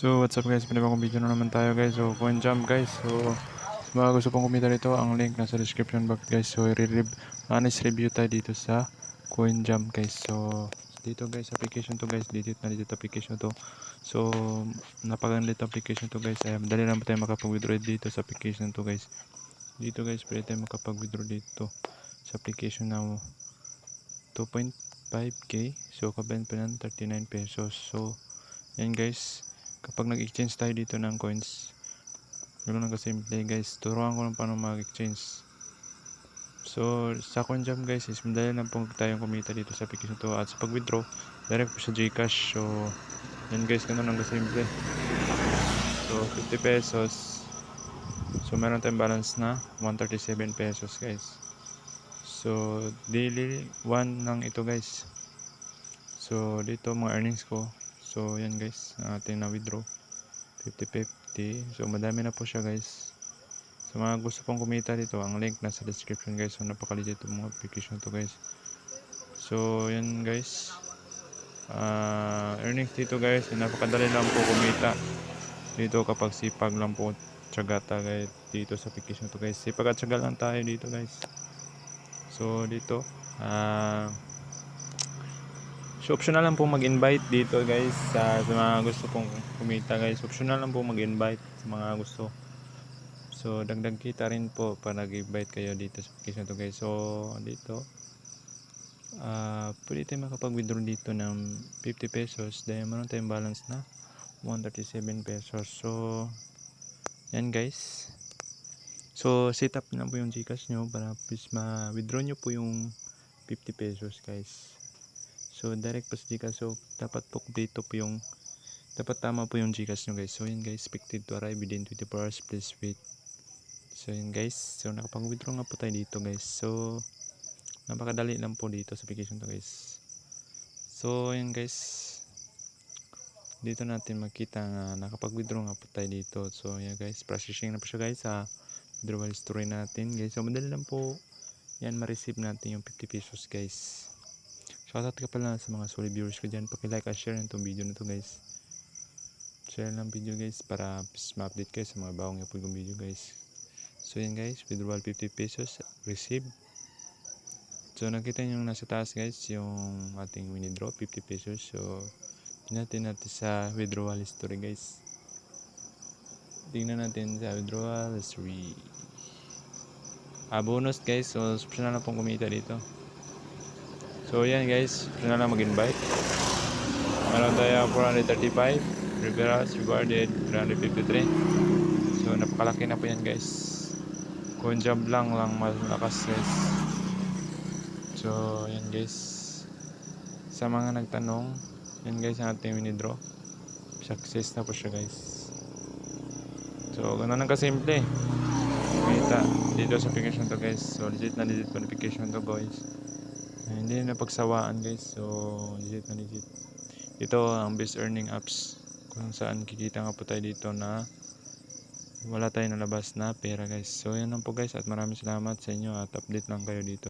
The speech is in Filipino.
So what's up guys, panibagong video na naman tayo guys. So coin jump guys. So sa mga gusto pong kumita dito, ang link nasa description box guys. So honest review tayo dito sa coin jump guys. So dito guys, application to guys, dito application to. So napakaganda ito application to guys. Ay madali lang po tayo makapag-withdraw dito sa application to guys. Dito guys, pwede tayo makapag-withdraw dito sa application na 2.5k. So kabayan pa ng 39 pesos. So yan guys, kapag nag-exchange tayo dito ng coins, ganoon lang kasimple guys. Turuan ko lang paano mag-exchange. So sa coin jump guys, is madali lang po tayong kumita dito sa application to. At sa pag-withdraw, direct po sa Gcash. So yan guys, ganoon lang kasimple. So 50 pesos. So meron tayong balance na 137 pesos guys. So daily 1 lang ito guys. So dito mga earnings ko. So yan guys, ating na withdraw 50-50. So madami na po siya guys. Sa mga gusto pong kumita dito, ang link nasa description guys. So napaka-legit itong mga application to guys. So yan guys, earnings dito guys, napakadali lang po kumita dito kapag sipag lang po, tiyaga tayo dito sa application to guys. Sipag at tiyaga lang tayo dito guys. So dito so optional lang po mag-invite dito guys, sa mga gusto pong kumita guys. Optional lang po mag-invite sa mga gusto. So dagdag kita rin po para nag-invite kayo dito sa application to guys. So dito pwede tayo makapag-withdraw dito ng 50 pesos dahil meron tayong balance na 137 pesos. So yan guys. So set up na po yung Gcash nyo para please ma-withdraw nyo po yung 50 pesos guys. So direct po sa Gcash. So dapat po dito po yung tama po yung Gcash nyo guys. So yun guys, expected to arrive within 24 hours, please wait. So yun guys, so nakapag-withdraw nga po tayo dito guys. So napakadali lang po dito sa application to guys. So yun guys, dito natin makita nga nakapag-withdraw nga po tayo dito. So yan guys, processing na po siya guys sa withdrawal history natin guys. So madali lang po yan ma-receive natin yung 50 pesos guys. Shoutout ka pala sa mga solid viewers ko dyan. Paki-like at share nitong video na to guys. Share lang video guys para ma-update kayo sa mga bagong upload kong video guys. So yan guys, withdrawal 50 pesos receive. So nakita nyo nasa taas guys yung ating withdraw 50 pesos. So tingnan natin sa withdrawal history guys. Tingnan natin sa withdrawal history. Bonus guys, so optional na pong kumita dito. So yan guys, optional na mag-invite. Meron tayo 435 referrals rewarded 353. So napakalaki na po yan guys. Coin jump lang malakas guys. So yan guys, sa mga nagtanong, yan guys ang ating withdraw, success na po siya guys. So ganoon lang kasimple kumita dito sa application to guys. So legit na legit application to guys. Hindi na pagsawaan guys. So legit na legit. Ito ang best earning apps kung saan kikita nga po tayo dito na wala tayong nalabas na pera guys. So yan lang po guys, at maraming salamat sa inyo at update lang kayo dito.